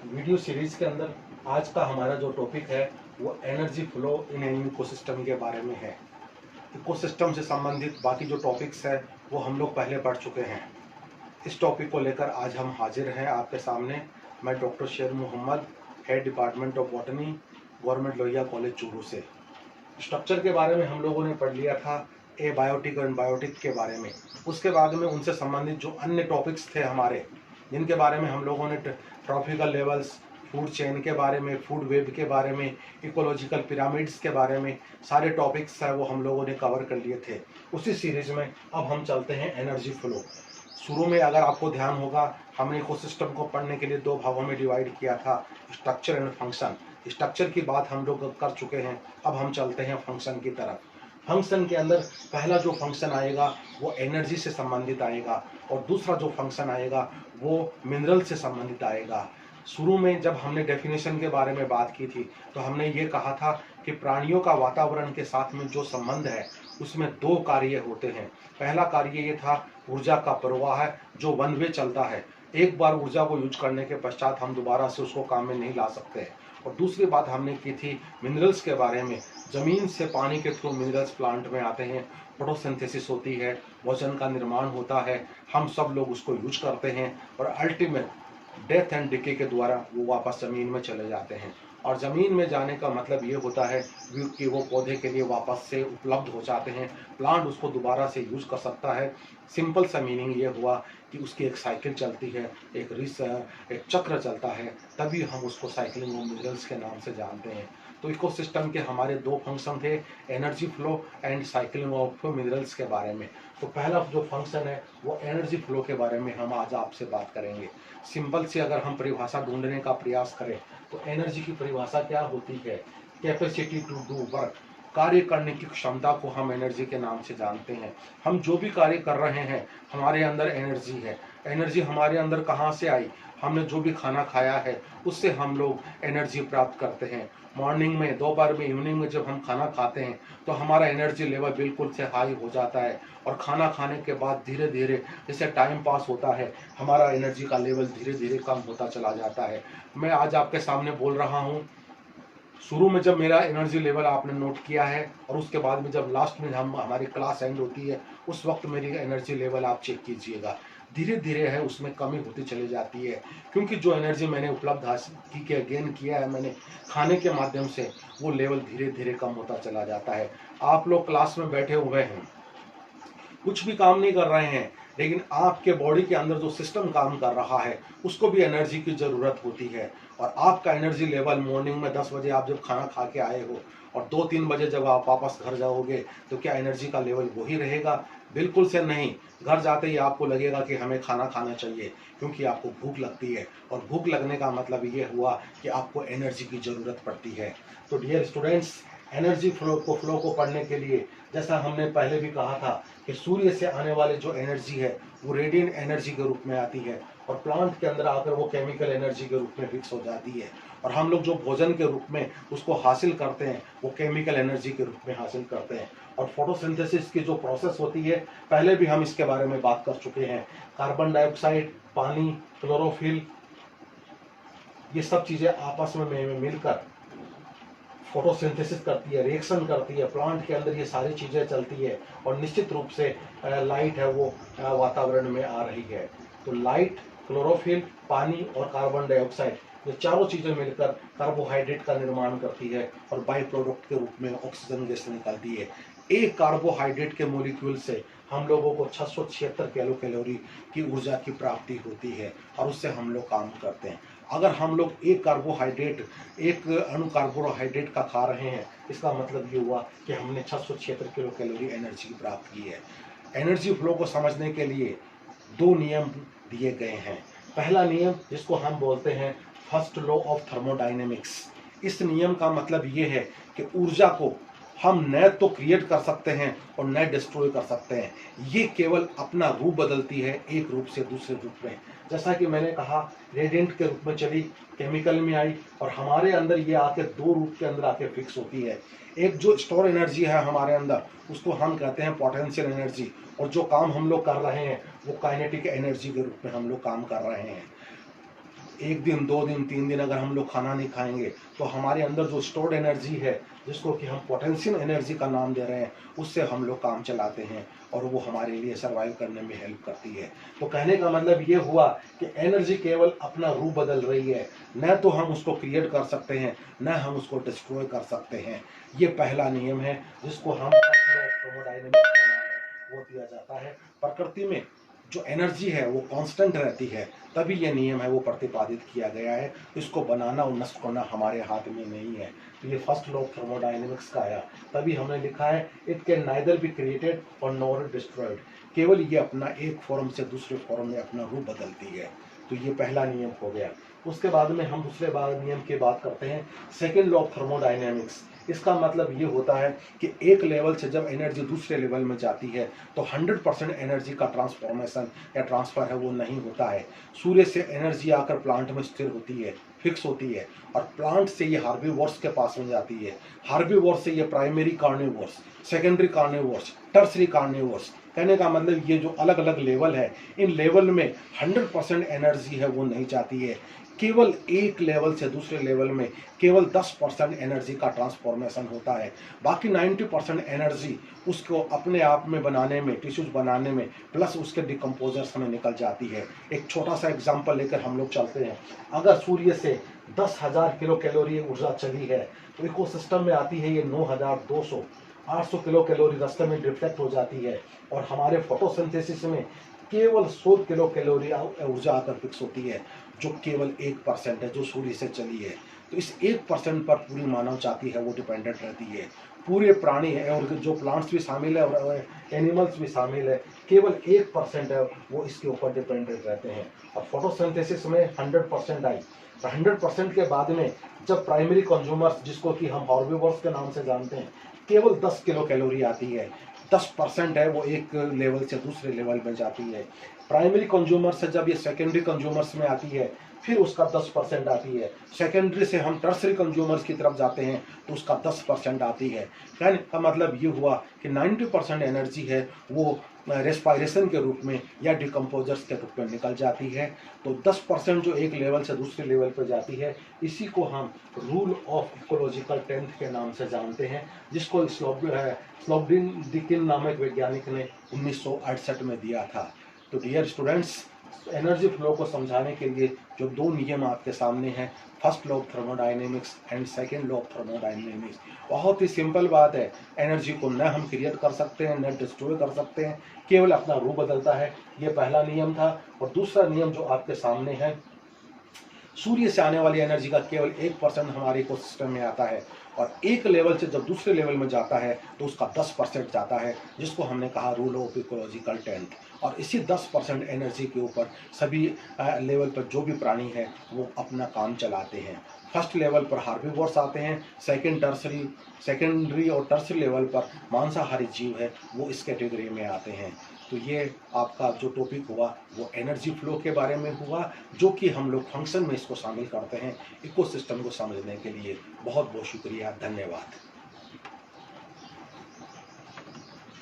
Video series के अंदर आज का हमारा जो टॉपिक है वो energy flow in an ecosystem के बारे में है। इकोसिस्टम से संबंधित बाकी जो टॉपिक्स है वो हम लोग पहले पढ़ चुके हैं। इस टॉपिक को लेकर आज हम हाजिर हैं आपके सामने। मैं doctor Sher Mohammad, head department of botany, government Lohia college Churu से। स्ट्रक्चर के बारे में हम लोगों ने पढ़ लिया था, ए बायोटिक और एनबायोटिक के बारे में। उसके बाद में उनसे संबंधित जो अन्य टॉपिक्स थे हमारे, जिनके बारे में हम लोगों ने ट्रॉपिकल लेवल्स, फूड चेन के बारे में, फूड वेब के बारे में, इकोलॉजिकल पिरामिड्स के बारे में, सारे टॉपिक्स है वो हम लोगों ने कवर कर लिए थे। उसी सीरीज में अब हम चलते हैं एनर्जी फ्लो। शुरू में अगर आपको ध्यान होगा, हमने इकोसिस्टम को पढ़ने के लिए दो भागों में डिवाइड किया था, स्ट्रक्चर एंड फंक्शन। स्ट्रक्चर की बात हम लोग कर चुके हैं, अब हम चलते हैं फंक्शन की तरफ। फंक्शन के अंदर पहला जो फंक्शन आएगा वो एनर्जी से संबंधित आएगा और दूसरा जो फंक्शन आएगा वो मिनरल से संबंधित आएगा। शुरू में जब हमने डेफिनेशन के बारे में बात की थी तो हमने ये कहा था कि प्राणियों का वातावरण के साथ में जो संबंध है उसमें दो कार्य होते हैं। पहला कार्य ये था ऊर्जा का प्रवाह है जो वन वे चलता है। एक बार ऊर्जा को यूज करने के पश्चात हम दोबारा से उसको काम में नहीं ला सकते। और दूसरी बात हमने की थी मिनरल्स के बारे में। जमीन से पानी के थ्रू मिनरल्स प्लांट में आते हैं, फोटोसिंथेसिस होती है, भोजन का निर्माण होता है, हम सब लोग उसको यूज करते हैं और अल्टीमेट डेथ एंड डिके के द्वारा वो वापस ज़मीन में चले जाते हैं। और ज़मीन में जाने का मतलब ये होता है कि वो पौधे के लिए वापस से उपलब्ध हो जाते हैं, प्लांट उसको दोबारा से यूज कर सकता है। सिंपल सा मीनिंग ये हुआ कि उसकी एक साइकिल चलती है, एक चक्र चलता है, तभी हम उसको साइक्लिंग ऑफ मिनरल्स के नाम से जानते हैं। तो इकोसिस्टम के हमारे दो फंक्शन थे, energy flow and cycling of minerals के बारे में। तो पहला जो फंक्शन है वो एनर्जी फ्लो के बारे में हम आज आपसे बात करेंगे। सिंपल से अगर हम परिभाषा ढूंढने का प्रयास करें तो एनर्जी की परिभाषा क्या होती है? कैपेसिटी टू डू वर्क, कार्य करने की क्षमता को हम एनर्जी के नाम से जानते हैं। हम जो भी कार्य कर रहे हैं हमारे अंदर एनर्जी है। एनर्जी हमारे अंदर कहाँ से आई? हमने जो भी खाना खाया है उससे हम लोग एनर्जी प्राप्त करते हैं। मॉर्निंग में, दोपहर में, इवनिंग में जब हम खाना खाते हैं तो हमारा एनर्जी लेवल बिल्कुल से हाई हो जाता है और खाना खाने के बाद धीरे धीरे जैसे टाइम पास होता है हमारा एनर्जी का लेवल धीरे धीरे कम होता चला जाता है। मैं आज आपके सामने बोल रहा हूँ, शुरू में जब मेरा एनर्जी लेवल आपने नोट किया है और उसके बाद में जब लास्ट में हमारी क्लास एंड होती है उस वक्त मेरी एनर्जी लेवल आप चेक कीजिएगा, धीरे धीरे है उसमें कमी होती चली जाती है। क्योंकि जो एनर्जी मैंने उपलब्ध हासिल की के गेन किया है मैंने खाने के माध्यम से, वो लेवल धीरे धीरे कम होता चला जाता है। आप लोग क्लास में बैठे हुए हैं, कुछ भी काम नहीं कर रहे हैं, लेकिन आपके बॉडी के अंदर जो सिस्टम काम कर रहा है उसको भी एनर्जी की ज़रूरत होती है। और आपका एनर्जी लेवल मॉर्निंग में 10 बजे आप जब खाना खा के आए हो और 2-3 बजे जब आप वापस घर जाओगे तो क्या एनर्जी का लेवल वही रहेगा? बिल्कुल से नहीं। घर जाते ही आपको लगेगा कि हमें खाना खाना चाहिए, क्योंकि आपको भूख लगती है और भूख लगने का मतलब ये हुआ कि आपको एनर्जी की ज़रूरत पड़ती है। तो डियर स्टूडेंट्स, एनर्जी फ्लो को पढ़ने के लिए जैसा हमने पहले भी कहा था कि सूर्य से आने वाले जो एनर्जी है वो रेडिएंट एनर्जी के रूप में आती है और प्लांट के अंदर आकर वो केमिकल एनर्जी के रूप में फिक्स हो जाती है। और हम लोग जो भोजन के रूप में उसको हासिल करते हैं वो केमिकल एनर्जी के रूप में हासिल करते हैं। और फोटोसिंथेसिस की जो प्रोसेस होती है पहले भी हम इसके बारे में बात कर चुके हैं। कार्बन डाइऑक्साइड, पानी, क्लोरोफिल, ये सब चीज़ें आपस में मिलकर फोटोसिंथेसिस करती है, रिएक्शन करती है, प्लांट के अंदर ये सारी चीज़ें चलती है और निश्चित रूप से लाइट है वो वातावरण में आ रही है। तो लाइट, क्लोरोफिल, पानी और कार्बन डाइऑक्साइड, ये चारों चीज़ें मिलकर कार्बोहाइड्रेट का निर्माण करती है और बाई प्रोडक्ट के रूप में ऑक्सीजन गैस निकलती है। एक कार्बोहाइड्रेट के मोलिक्यूल से हम लोगों को 676 किलो कैलोरी की ऊर्जा की प्राप्ति होती है और उससे हम लोग काम करते हैं। अगर हम लोग एक अणु कार्बोहाइड्रेट का खा रहे हैं, इसका मतलब ये हुआ कि हमने 676 किलो कैलोरी एनर्जी प्राप्त की है। एनर्जी फ्लो को समझने के लिए दो नियम दिए गए हैं। पहला नियम जिसको हम बोलते हैं फर्स्ट लॉ ऑफ थर्मोडायनेमिक्स। इस नियम का मतलब ये है कि ऊर्जा को हम न तो क्रिएट कर सकते हैं और न डिस्ट्रॉय कर सकते हैं, ये केवल अपना रूप बदलती है एक रूप से दूसरे रूप में। जैसा कि मैंने कहा, रेडिएंट के रूप में चली, केमिकल में आई और हमारे अंदर ये आके दो रूप के अंदर आके फिक्स होती है। एक जो स्टोर एनर्जी है हमारे अंदर उसको हम कहते हैं पोटेंशियल एनर्जी, और जो काम हम लोग कर रहे हैं वो काइनेटिक एनर्जी के रूप में हम लोग काम कर रहे हैं। 1 दिन 2 दिन 3 दिन अगर हम लोग खाना नहीं खाएंगे तो हमारे अंदर जो स्टोर्ड एनर्जी है, जिसको कि हम पोटेंशियल एनर्जी का नाम दे रहे हैं, उससे हम लोग काम चलाते हैं और वो हमारे लिए सर्वाइव करने में हेल्प करती है। तो कहने का मतलब ये हुआ कि एनर्जी केवल अपना रूप बदल रही है, न तो हम उसको क्रिएट कर सकते हैं, न हम उसको डिस्ट्रॉय कर सकते हैं। ये पहला नियम है जिसको हम थर्मोडायनेमिक्स का नाम है वो दिया जाता है। प्रकृति में जो एनर्जी है वो कांस्टेंट रहती है, तभी ये नियम है वो प्रतिपादित किया गया है। इसको बनाना और नष्ट करना हमारे हाथ में नहीं है। तो ये फर्स्ट लॉ ऑफ थर्मोडायनेमिक्स का आया, तभी हमने लिखा है it can neither be created और नॉर डिस्ट्रॉयड। केवल ये अपना एक फॉर्म से दूसरे फॉर्म में अपना रूप बदलती है। तो ये पहला नियम हो गया। उसके बाद में हम दूसरे नियम की बात करते हैं, सेकेंड लॉ ऑफ थर्मोडायनेमिक्स। इसका मतलब ये होता है कि एक लेवल से जब एनर्जी दूसरे लेवल में जाती है तो 100% एनर्जी का ट्रांसफॉर्मेशन या ट्रांसफर है वो नहीं होता है। सूर्य से एनर्जी आकर प्लांट में स्थिर होती है, फिक्स होती है, और प्लांट से ये हार्बीवोर्स के पास में जाती है। हार्बीवोर्स से ये primary carnivores, secondary carnivores, tertiary carnivores. कहने का मतलब ये जो अलग अलग लेवल है, इन लेवल में 100% एनर्जी है वो नहीं जाती है। केवल एक लेवल से दूसरे लेवल में केवल 10% एनर्जी का ट्रांसफॉर्मेशन होता है। बाकी 90% एनर्जी उसको अपने आप में बनाने में, टिश्यूज बनाने में, प्लस उसके डिकम्पोजर्स में निकल जाती है। एक छोटा सा एग्जांपल लेकर हम लोग चलते हैं। अगर सूर्य से 10,000 किलो कैलोरी ऊर्जा चली है तो इकोसिस्टम में आती है ये 9,200, 800 किलो कैलोरी रास्ते में रिफ्लेक्ट हो जाती है, और हमारे फोटोसिंथेसिस में केवल 100 किलो कैलोरी ऊर्जा आकर फिक्स होती है, जो केवल 1% है जो सूर्य से चली है। तो इस 1% पर पूरी मानव जाति है वो डिपेंडेंट रहती है। पूरे प्राणी है और जो प्लांट्स भी शामिल है और एनिमल्स भी शामिल है, केवल 1% है वो इसके ऊपर डिपेंडेंट रहते हैं। और फोटोसिंथेसिस में 100% आई, 100% के बाद में जब प्राइमरी कंज्यूमर्स, जिसको कि हम हॉर्बीवोर्स के नाम से जानते हैं, केवल 10 किलो कैलोरी आती है। 10% है वो एक लेवल से दूसरे लेवल में जाती है। प्राइमरी कंज्यूमर से जब ये सेकेंडरी कंज्यूमर्स में आती है फिर उसका 10% आती है। सेकेंडरी से हम टर्सरी कंज्यूमर्स की तरफ जाते हैं तो उसका 10% आती है। कहने का मतलब ये हुआ कि 90% एनर्जी है वो रेस्पायरेशन के रूप में या डिकम्पोजर्स के रूप में निकल जाती है। तो 10% जो एक लेवल से दूसरे लेवल पर जाती है, इसी को हम रूल ऑफ इकोलॉजिकल टेंथ के नाम से जानते हैं, जिसको स्लोबोडिन नामक वैज्ञानिक ने 1968 में दिया था। तो डियर स्टूडेंट्स, एनर्जी फ्लो को समझाने के लिए जो दो नियम आपके सामने हैं, first law of thermodynamics and second law of thermodynamics, बहुत ही सिंपल बात है। एनर्जी को न हम क्रिएट कर सकते हैं न डिस्ट्रॉय कर सकते हैं, केवल अपना रूप बदलता है। ये पहला नियम था। और दूसरा नियम जो आपके सामने है, सूर्य से आने वाली एनर्जी का केवल 1% हमारे इकोसिस्टम में आता है, और एक लेवल से जब दूसरे लेवल में जाता है तो उसका 10% जाता है, जिसको हमने कहा रूल ऑफ इकोलॉजिकल टेंथ। और इसी 10% एनर्जी के ऊपर सभी लेवल पर जो भी प्राणी है वो अपना काम चलाते हैं। फर्स्ट लेवल पर हार्बीवोर्स आते हैं, सेकेंडरी और टर्सरी लेवल पर मांसाहारी जीव है वो इस कैटेगरी में आते हैं। तो ये आपका जो टॉपिक हुआ वो एनर्जी फ्लो के बारे में हुआ, जो कि हम लोग फंक्शन में इसको शामिल करते हैं इकोसिस्टम को समझने के लिए। बहुत बहुत शुक्रिया, धन्यवाद।